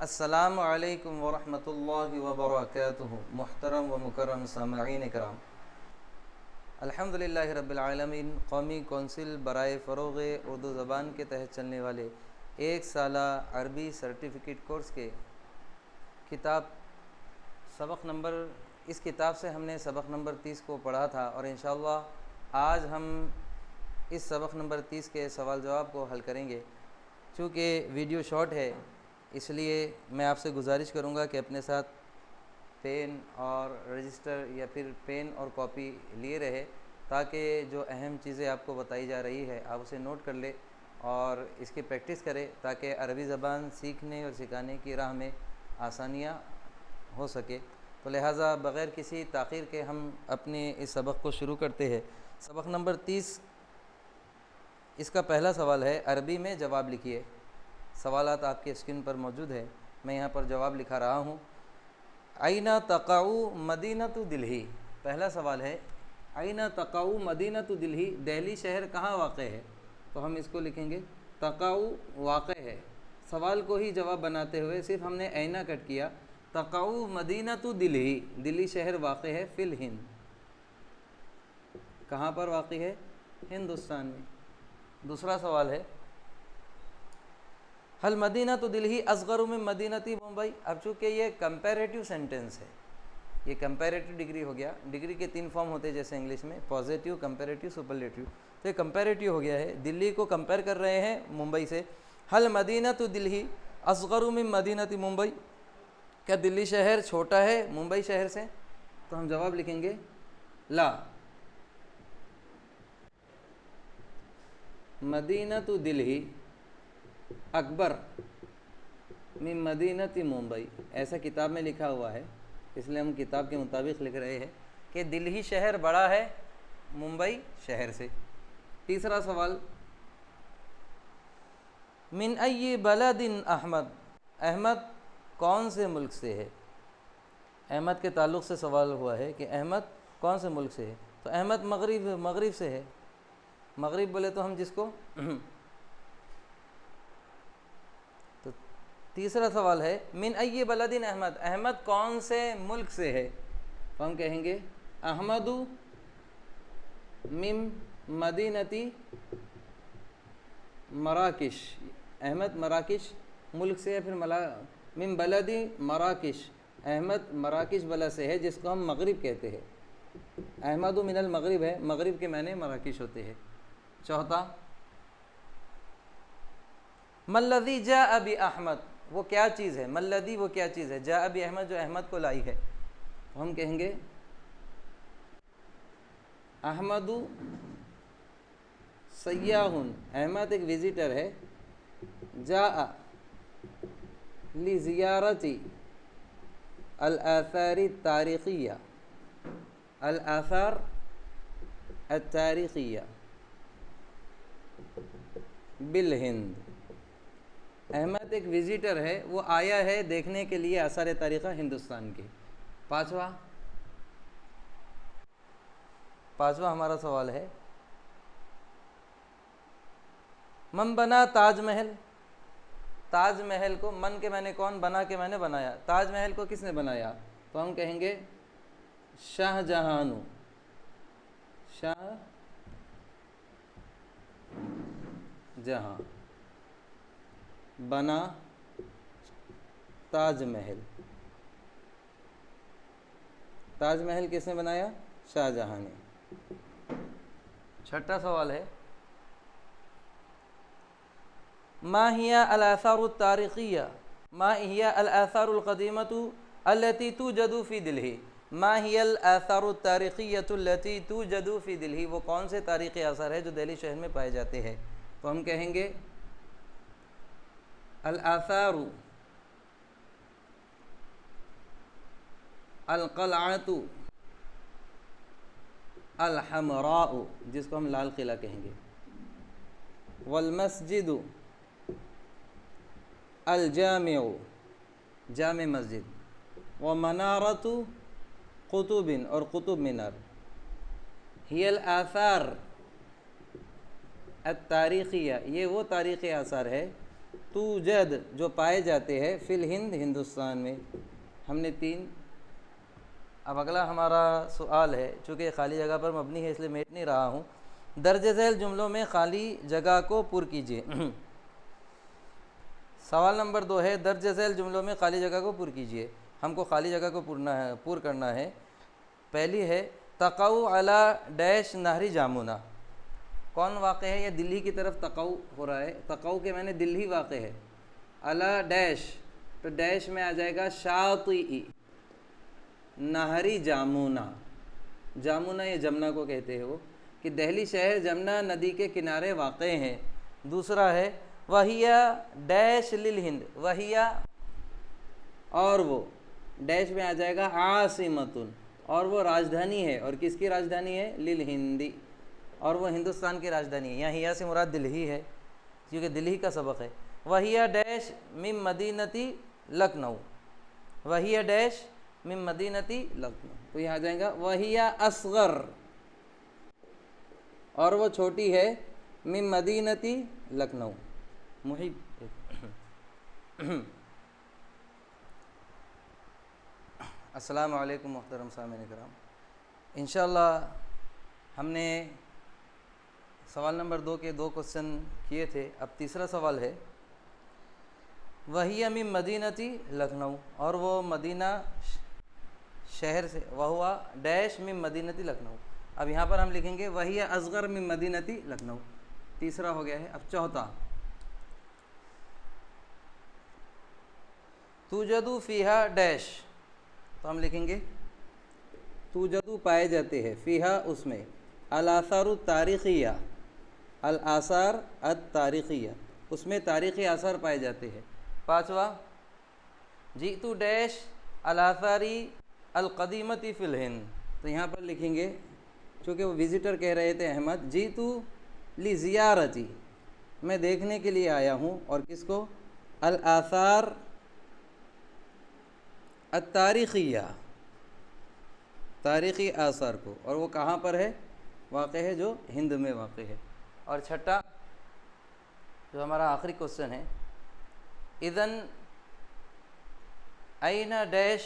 السلام علیکم ورحمۃ اللہ وبرکاتہ۔ محترم و مکرم سامعین کرام، الحمدللہ رب العالمین قومی کونسل برائے فروغ اردو زبان کے تحت چلنے والے ایک سالہ عربی سرٹیفکیٹ کورس کے اس کتاب سے ہم نے سبق نمبر 30 کو پڑھا تھا، اور انشاءاللہ آج ہم اس سبق نمبر 30 کے سوال جواب کو حل کریں گے۔ چونکہ ویڈیو شارٹ ہے، اس لیے میں آپ سے گزارش کروں گا کہ اپنے ساتھ پین اور رجسٹر یا پھر پین اور کاپی لیے رہے، تاکہ جو اہم چیزیں آپ کو بتائی جا رہی ہے آپ اسے نوٹ کر لیں اور اس کی پریکٹس کریں، تاکہ عربی زبان سیکھنے اور سکھانے کی راہ میں آسانیاں ہو سکے۔ تو لہٰذا بغیر کسی تاخیر کے ہم اپنے اس سبق کو شروع کرتے ہیں۔ سبق نمبر 30، اس کا پہلا سوال ہے، عربی میں جواب لکھیے۔ سوالات آپ کے اسکرین پر موجود ہے، میں یہاں پر جواب لکھا رہا ہوں۔ أين تقع مدینۃ دلہی؟ پہلا سوال ہے، أين تقع مدینۃ دلہی؟ دہلی شہر کہاں واقع ہے؟ تو ہم اس کو لکھیں گے تقع واقع ہے۔ سوال کو ہی جواب بناتے ہوئے صرف ہم نے أين کٹ کیا۔ تقع مدینۃ دلہی، دلی شہر واقع ہے فی الہند۔ کہاں پر واقع ہے؟ ہندوستان میں۔ دوسرا سوال ہے، حل مدینۃ دلہی اصغر من مدینۃ ممبئی؟ اب چونکہ یہ کمپیریٹیو سینٹنس ہے، یہ کمپیریٹیو ڈگری ہو گیا۔ ڈگری کے 3 فارم ہوتے ہیں جیسے انگلش میں، پازیٹیو، کمپیریٹیو، سپرلیٹیو۔ تو یہ کمپیریٹیو ہو گیا ہے، دلی کو کمپیئر کر رہے ہیں ممبئی سے۔ حل مدینۃ دلہی اصغر من مدینۃ ممبئی؟ کیا دلی شہر چھوٹا ہے ممبئی شہر سے؟ تو ہم جواب لکھیں گے لا، مدینۃ دلہی اکبر من مدینۃ ممبئی، ایسا کتاب میں لکھا ہوا ہے، اس لیے ہم کتاب کے مطابق لکھ رہے ہیں کہ دلہی شہر بڑا ہے ممبئی شہر سے۔ تیسرا سوال، من ای بلد احمد؟ احمد کون سے ملک سے ہے؟ احمد کے تعلق سے سوال ہوا ہے کہ احمد کون سے ملک سے ہے؟ تو احمد مغرب سے ہے۔ مغرب بولے تو ہم جس کو تو تیسرا سوال ہے، من ای بلد احمد؟ احمد کون سے ملک سے ہے؟ تو ہم کہیں گے احمد من مدینۃ مراکش۔ احمد مراکش ملک سے ہے، پھر من بلد مراکش، احمد مراکش بلد سے ہے جس کو ہم مغرب کہتے ہیں۔ احمد من المغرب ہے، مغرب کے معنی مراکش ہوتے ہیں۔ چوتھا، ما الذی جاء باحمد؟ وہ کیا چیز ہے؟ ما الذی وہ کیا چیز ہے؟ جاء باحمد جو احمد کو لائی ہے؟ تو ہم کہیں گے احمد سیاح، احمد ایک وزٹر ہے، جاء لزیارت الآثار التاریخیہ، الآثار التاریخیہ بالہند۔ احمد ایک وزٹر ہے، وہ آیا ہے دیکھنے کے لیے آثار تاریخہ ہندوستان کے۔ پانچواں ہمارا سوال ہے، من بنا تاج محل؟ تاج محل کو من کے معنی کون، بنا کے معنی بنایا، تاج محل کو کس نے بنایا؟ تو ہم کہیں گے شاہ جہاں۔ شاہ جہاں بنا تاج محل۔ تاج محل کس نے بنایا؟ شاہ جہاں نے۔ چھٹا سوال ہے، ما هي الآثار التاریخیہ؟ ما هي الآثار القدیمة التي توجد في دلہی؟ ما هي الآثار التاریخیة التي توجد في دلہی؟ وہ کون سے تاریخی آثار ہے جو دہلی شہر میں پائے جاتے ہیں؟ تو ہم کہیں گے الآثار القلعۃ الحمراء، جس کو ہم لال قلعہ کہیں گے، والمسجد الجامع، جامع مسجد، ومنارۃ قطب، اور قطب مینار۔ ہی الآثار التاریخیہ، یہ وہ تاریخی آثار ہے توجد جو پائے جاتے ہیں، فی الہند ہندوستان میں. ہم نے 3. اب اگلا ہمارا سوال ہے، چونکہ خالی جگہ پر مبنی ہے اس لیے میٹ نہیں رہا ہوں. درج ذیل جملوں میں خالی جگہ کو پر کیجیے. سوال نمبر 2 ہے، درج ذیل جملوں میں خالی جگہ کو پر کیجیے. ہم کو خالی جگہ کو پر کرنا ہے. پہلی ہے تقع علی ڈیش نہری جامونہ. کون واقع ہے؟ یہ دلی کی طرف تقع ہو رہا ہے. تقع کے معنی دلی واقع ہے. علی ڈیش، تو ڈیش میں آ جائے گا شاطئ نہری جامونہ. جامونہ یہ جمنا کو کہتے ہیں وہ، کہ دہلی شہر جمنا ندی کے کنارے واقع ہیں. دوسرا ہے وہیہ ڈیش للہند. وہیہ اور وہ، ڈیش میں آ جائے گا عاصمۃ، اور وہ راجدھانی ہے. اور کس کی راجدھانی ہے؟ للہندی، اور وہ ہندوستان کی راجدھانی ہے. یہاں ہیہ سے مراد دلہی ہے کیونکہ دلہی کا سبق ہے. وہیہ ڈیش من مدینتی لکھنؤ. وہیہ ڈیش من مدینتی لکھنؤ. تو یہاں آ جائے گا وہیہ اصغر، اور وہ چھوٹی ہے، من مدینتی لکھنؤ. محب السلام علیکم محترم سامعین کرام. انشاءاللہ ہم نے سوال نمبر 2 کے 2 کوسچن کیے تھے. اب تیسرا سوال ہے وہی من مدینتی لکھنؤ، اور وہ مدینہ شہر سے، وہوا ڈیش من مدینتی لکھنؤ. اب یہاں پر ہم لکھیں گے وہی اصغر من مدینتی لکھنؤ. تیسرا ہو گیا ہے. اب چوتھا توجد فیہا ڈیش. تو ہم لکھیں گے توجد پائے جاتے ہیں، فیہا اس میں، الاثار التاریخیہ، الاثار التاریخیہ، اس میں تاریخی آثار پائے جاتے ہیں. پانچواں جئت ڈیش الاثار القدیمۃ فی الہند. تو یہاں پر لکھیں گے، چونکہ وہ وزٹر کہہ رہے تھے احمد، جئت لزیارتی، میں دیکھنے کے لیے آیا ہوں. اور کس کو؟ الاثار التاریخیہ، تاریخی آثار کو. اور وہ کہاں پر ہے واقع ہے؟ جو ہند میں واقع ہے. اور چھٹا جو ہمارا آخری کوسچن ہے، اذن این ڈیش.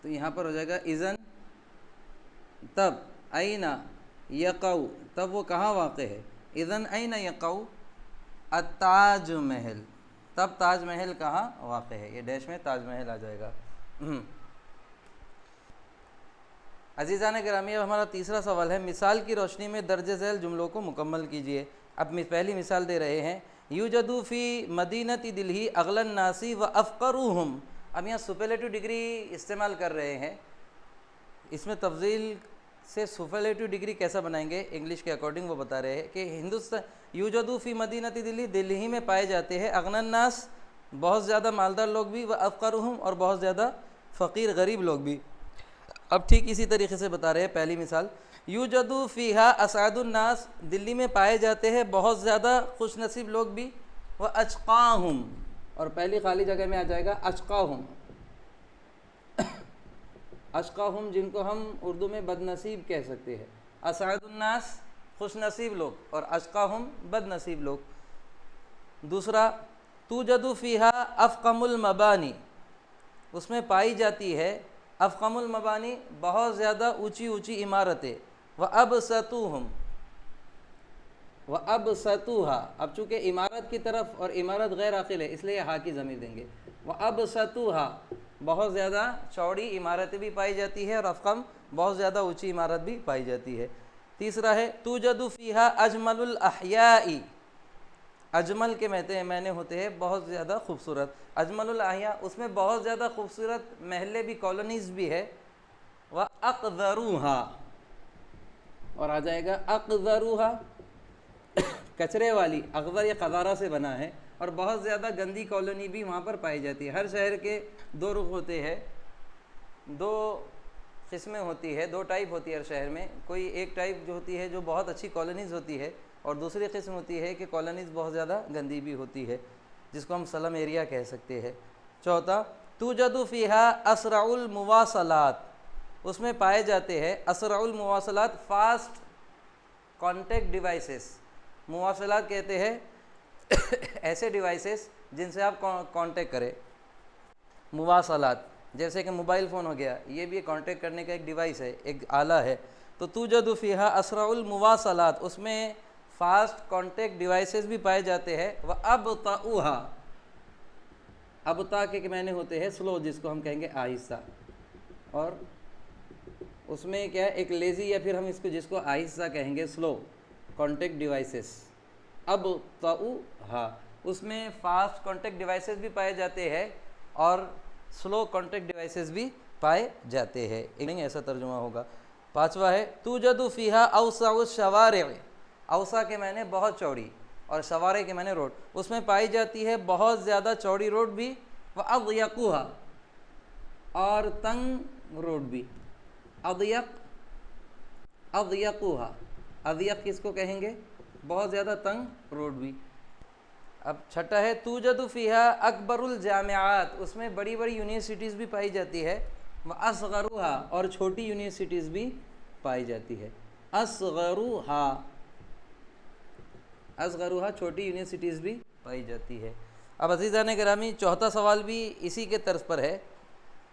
تو یہاں پر ہو جائے گا اذن، تب، این یقع، تب وہ کہاں واقع ہے؟ اذن این یقع التاج محل، تب تاج محل کہاں واقع ہے؟ یہ ڈیش میں تاج محل آ جائے گا. عزیزان گرامی، اب ہمارا تیسرا سوال ہے، مثال کی روشنی میں درج ذیل جملوں کو مکمل کیجیے. اب پہلی مثال دے رہے ہیں، یوجد فی مدینۃ دلہی اغلی الناس و افقرهم. اب یہاں سپرلیٹو ڈگری استعمال کر رہے ہیں. اس میں تفضیل سے سپرلیٹو ڈگری کیسا بنائیں گے انگلش کے اکارڈنگ، وہ بتا رہے ہیں کہ ہندوستان یوجد فی مدینۃ دلہی، دلہی میں پائے جاتے ہیں، اغنی الناس بہت زیادہ مالدار لوگ بھی، و افقرهم اور بہت زیادہ فقیر غریب لوگ بھی. اب ٹھیک اسی طریقے سے بتا رہے ہیں. پہلی مثال، یوجد فیہا اسعد الناس، دلی میں پائے جاتے ہیں بہت زیادہ خوش نصیب لوگ بھی، و اشقاہم، اور پہلی خالی جگہ میں آ جائے گا اشقاہم. اشقاہم جن کو ہم اردو میں بد نصیب کہہ سکتے ہیں. اسعد الناس خوش نصیب لوگ، اور اشقاہم بد نصیب لوگ. دوسرا توجد فیہا افخم المبانی، اس میں پائی جاتی ہے افخم المبانی بہت زیادہ اونچی اونچی عمارتیں، وابسطوہم، وابسطوہا. اب چونکہ عمارت کی طرف اور عمارت غیر عاقل ہے اس لیے ہا کی ضمیر دیں گے. وابسطوہا بہت زیادہ چوڑی عمارتیں بھی پائی جاتی ہے، اور افخم بہت زیادہ اونچی عمارت بھی پائی جاتی ہے. تیسرا ہے توجد فیہا اجمل الاحیاء. اجمل کے معنی ہوتے ہیں بہت زیادہ خوبصورت. اجمل الاحیاء اس میں بہت زیادہ خوبصورت محلے بھی، کالونیز بھی ہے. وَأَقْذَرُوهَا، اور آ جائے گا اقذروها کچرے والی. اقذر یہ قذارہ سے بنا ہے، اور بہت زیادہ گندی کالونی بھی وہاں پر پائی جاتی ہے. ہر شہر کے 2 رخ ہوتے ہیں، 2 قسمیں ہوتی ہے، 2 ٹائپ ہوتی ہے ہر شہر میں. کوئی ایک ٹائپ جو ہوتی ہے جو بہت اچھی کالونیز ہوتی ہے، اور دوسری قسم ہوتی ہے کہ کالونیز بہت زیادہ گندی بھی ہوتی ہے، جس کو ہم سلم ایریا کہہ سکتے ہیں. چوتھا توجد فیہا اسرع المواصلات، اس میں پائے جاتے ہیں اسرع المواصلات، فاسٹ کانٹیکٹ ڈیوائسز. مواصلات کہتے ہیں ایسے ڈیوائسز جن سے آپ کانٹیکٹ کریں، مواصلات، جیسے کہ موبائل فون ہو گیا، یہ بھی کانٹیکٹ کرنے کا ایک ڈیوائس ہے، ایک آلہ ہے. تو توجد فیہا اسرع المواصلات، اس میں فاسٹ کانٹیکٹ ڈیوائسز بھی پائے جاتے ہیں. وابطؤھا، ابطا کے معنی ہوتے ہیں سلو، جس کو ہم کہیں گے آہستہ، اور اس میں کیا ہے ایک لیزی، یا پھر ہم اس کو جس کو آہستہ کہیں گے سلو کانٹیکٹ ڈیوائسز. ابطؤھا، اس میں فاسٹ کانٹیکٹ ڈیوائسز بھی پائے جاتے ہیں اور سلو کانٹیکٹ ڈیوائسز بھی پائے جاتے ہیں. ایسا ترجمہ ہوگا. پانچواں ہے توجد فیہا اوسع الشوارع، اوسع کے معنی بہت چوڑی، اور شوارع کے معنی روڈ، اس میں پائی جاتی ہے بہت زیادہ چوڑی روڈ بھی. واضیقھا، اور تنگ روڈ بھی. اضیقھا، اضیق کس کو کہیں گے؟ بہت زیادہ تنگ روڈ بھی. اب چھٹا ہے توجد فیہا اکبر الجامعات، اس میں بڑی بڑی یونیورسٹیز بھی پائی جاتی ہے. واصغرھا، اور چھوٹی یونیورسٹیز بھی پائی جاتی ہے. اصغرھا، اصغرھا چھوٹی یونیورسٹیز بھی پائی جاتی ہے. اب عزیزان گرامی، چوتھا سوال بھی اسی کے طرز پر ہے.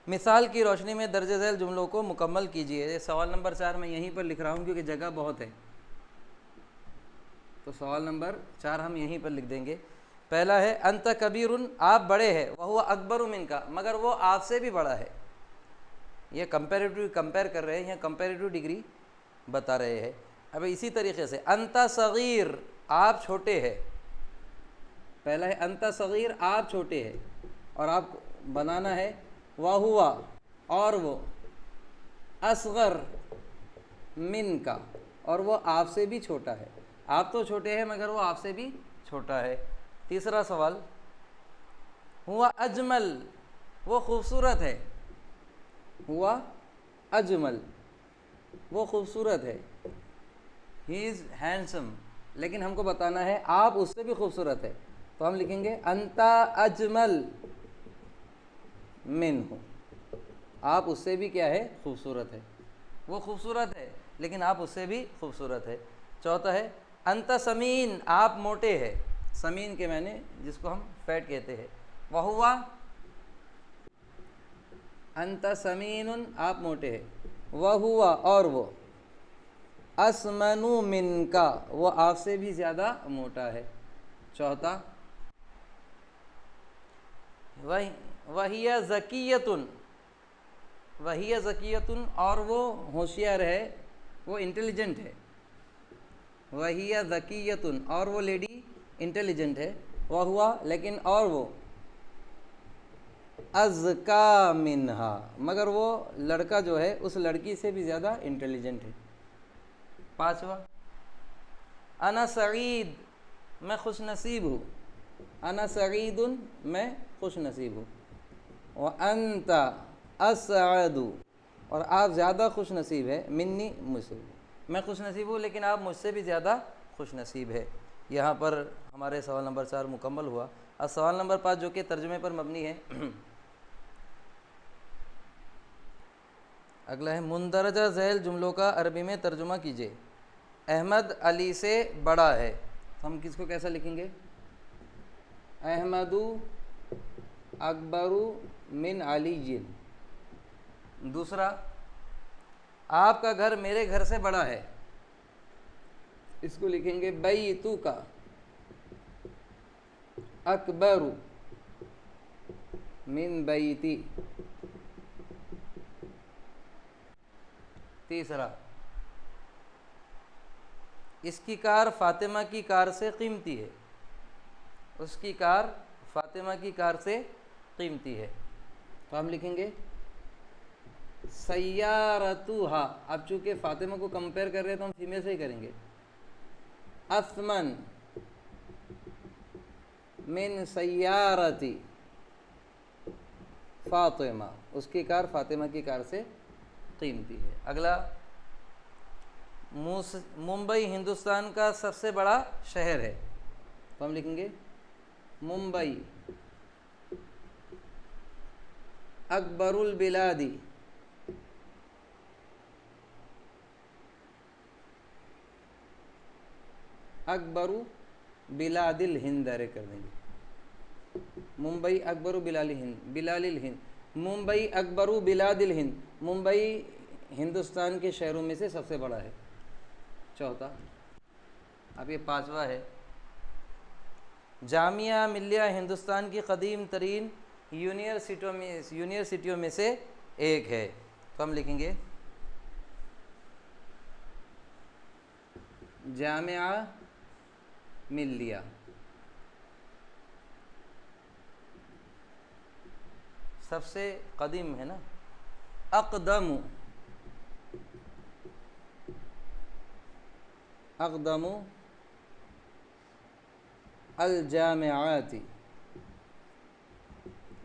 مثال کی روشنی میں درج ذیل جملوں کو مکمل کیجیے. سوال نمبر 4 میں یہیں پر لکھ رہا ہوں کیونکہ جگہ بہت ہے، تو سوال نمبر 4 ہم یہیں پر لکھ دیں گے. پہلا ہے انت کبیر، آپ بڑے ہیں، وہو اکبر منک، مگر وہ آپ سے بھی بڑا ہے. یہ کمپیئر کر رہے ہیں، یا کمپیریٹیو ڈگری بتا رہے ہیں. اب اسی طریقے سے انت صغیر، آپ چھوٹے ہیں. پہلا ہے انت صغیر، آپ چھوٹے ہیں، اور آپ کو بنانا ہے وہو، اور وہ، اصغر منک، اور وہ آپ سے بھی چھوٹا ہے. آپ تو چھوٹے ہیں مگر وہ آپ سے بھی چھوٹا ہے. تیسرا سوال ہوا اجمل، وہ خوبصورت ہے. ہوا اجمل، وہ خوبصورت ہے. ہی از ہینڈسم، لیکن ہم کو بتانا ہے آپ اس سے بھی خوبصورت ہے، تو ہم لکھیں گے انت اجمل منہ، آپ اس سے بھی کیا ہے؟ خوبصورت ہے. وہ خوبصورت ہے لیکن آپ اس سے بھی خوبصورت ہے. چوتھا ہے انت سمین، آپ موٹے ہیں. سمین کے معنی جس کو ہم فیٹ کہتے ہیں. وہو، انت سمین، آپ موٹے ہیں. وہو، اور وہ، اسمن منک، وہ آپ سے بھی زیادہ موٹا ہے. چوتھا وہی ذکیۃ، وہی ذکیۃ، اور وہ ہوشیار ہے، وہ انٹیلیجنٹ ہے. وہی ذکیۃ، اور وہ لیڈی انٹیلیجنٹ ہے. وہوا، لیکن اور وہ، ازکا منہا، مگر وہ لڑکا جو ہے اس لڑکی سے بھی زیادہ انٹیلیجنٹ ہے. پانچواں انا سعید، میں خوش نصیب ہوں. انا سعید، میں خوش نصیب ہوں. وانت اسعد، اور آپ زیادہ خوش نصیب ہے. منی، مجھ سے، میں خوش نصیب ہوں لیکن آپ مجھ سے بھی زیادہ خوش نصیب ہے. یہاں پر ہمارے سوال نمبر 4 مکمل ہوا. اب سوال نمبر 5 جو کہ ترجمے پر مبنی ہے. اگلا ہے مندرجہ ذیل جملوں کا عربی میں ترجمہ کیجیے. احمد علی سے بڑا ہے، ہم کس کو کیسا لکھیں گے؟ احمد اکبر من علی. دوسرا، آپ کا گھر میرے گھر سے بڑا ہے، اس کو لکھیں گے بیتک اکبر من بیتی. تیسرا، اس کی کار فاطمہ کی کار سے قیمتی ہے، اس کی کار فاطمہ کی کار سے قیمتی ہے. تو ہم لکھیں گے سیارتھا. اب چونکہ فاطمہ کو کمپیئر کر رہے ہیں تو ہم فیمیل سے ہی کریں گے. اثمن من سیارتی فاطمہ، اس کی کار فاطمہ کی کار سے قیمتی ہے. اگلا، ممبئی ہندوستان کا سب سے بڑا شہر ہے، تو ہم لکھیں گے ممبئی اکبر البلاد اکبر بلاد الہند ڈائریکٹ کر دیں گے. ممبئی اکبر بلال الہند، ممبئی اکبر بلاد الہند، ممبئی ہندوستان کے شہروں میں سے سب سے بڑا ہے. چوتھا. اب یہ پانچواں ہے. جامعہ ملیہ ہندوستان کی قدیم ترین یونیورسٹیوں میں سے ایک ہے. تو ہم لکھیں گے جامعہ ملیہ. سب سے قدیم ہے نا. اقدم الجامعات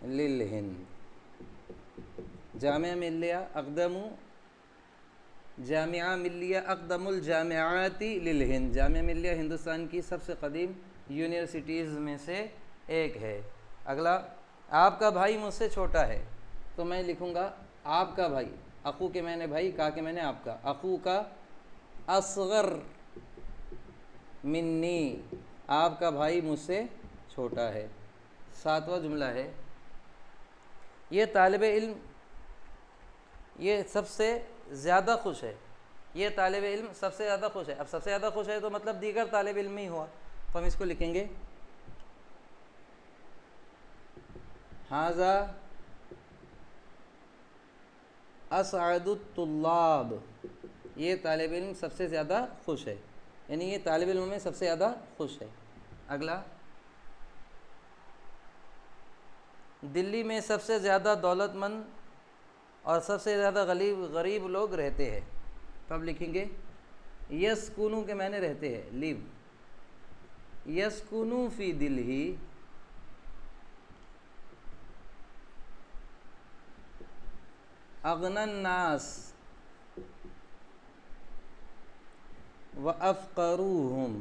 للہند. جامعہ ملیہ اقدم الجامعات للہند. جامعہ ملیہ ہندوستان کی سب سے قدیم یونیورسٹیز میں سے ایک ہے. اگلا، آپ کا بھائی مجھ سے چھوٹا ہے. تو میں لکھوں گا آپ کا بھائی، اخو کے میں نے بھائی، کا کے میں نے آپ کا، اخو کا اصغر منی، آپ کا بھائی مجھ سے چھوٹا ہے. ساتواں جملہ ہے، یہ طالب علم یہ سب سے زیادہ خوش ہے. یہ طالب علم سب سے زیادہ خوش ہے. اب سب سے زیادہ خوش ہے تو مطلب دیگر طالب علم ہی ہوا. تو ہم اس کو لکھیں گے ھذا اسعد الطلاب. یہ طالب علم سب سے زیادہ خوش ہے، یعنی یہ طالب علم میں سب سے زیادہ خوش ہے. اگلا، دلی میں سب سے زیادہ دولت مند اور سب سے زیادہ غریب لوگ رہتے ہیں. تو اب لکھیں گے یسکنو کے معنی رہتے ہیں، لیو. یسکنو فی دلہی اغنى الناس وافقروہم.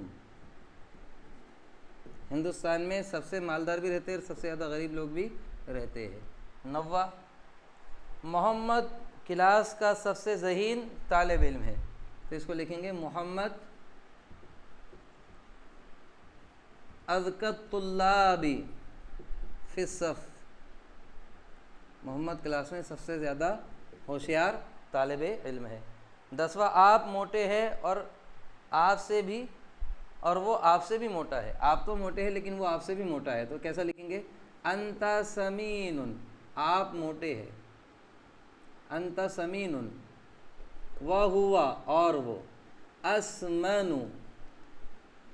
ہندوستان میں سب سے مالدار بھی رہتے ہیں اور سب سے زیادہ غریب لوگ بھی رہتے ہیں. نواں، محمد کلاس کا سب سے ذہین طالب علم ہے. تو اس کو لکھیں گے محمد اذکی الطلاب فی الصف. محمد کلاس میں سب سے زیادہ ہوشیار طالب علم ہے. 10واں، آپ موٹے ہیں اور وہ آپ سے بھی موٹا ہے. آپ تو موٹے ہیں لیکن وہ آپ سے بھی موٹا ہے. تو کیسا لکھیں گے انت سمین، آپ موٹے ہیں. انت سمین وہو، اور وہ اسمن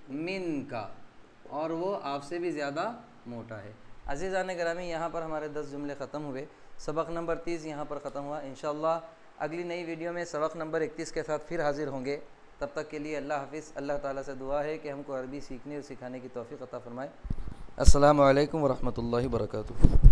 منک، اور وہ آپ سے بھی زیادہ موٹا ہے. عزیزان گرامی، یہاں پر ہمارے 10 جملے ختم ہوئے. سبق نمبر 30 یہاں پر ختم ہوا. انشاءاللہ اگلی نئی ویڈیو میں سبق نمبر 31 کے ساتھ پھر حاضر ہوں گے. تب تک کے لیے اللہ حافظ. اللہ تعالیٰ سے دعا ہے کہ ہم کو عربی سیکھنے اور سکھانے کی توفیق عطا فرمائے. السلام علیکم ورحمۃ اللہ وبرکاتہ.